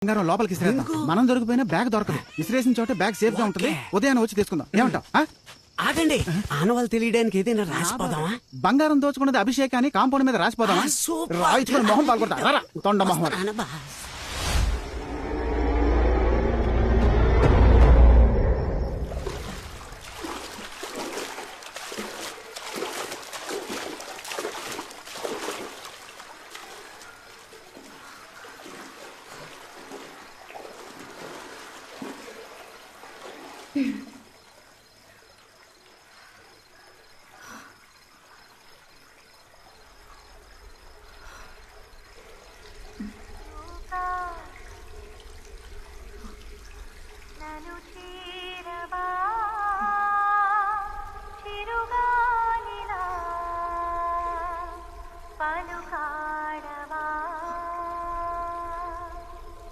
బంగారం లోపలికి ఇసిరేద్దాం. మనం దొరికిపోయినా బ్యాగ్ దొరకదు. ఇసిరేసిన చోట బ్యాగ్ సేఫ్ గా ఉంటుంది. ఉదయాన్నే వచ్చి తీసుకుందాం. ఏమంటావ్? ఆగండి, ఆనవాళ్ళు తెలియడానికి ఏదైనా రాసిపోదామా? బంగారం దోచుకున్నది అభిషేక్ అని కాంపౌండ్ మీద రాసిపోదామా? రాయించుకుని మొహం పాల్గొడతా. రారా తొండ మొహం.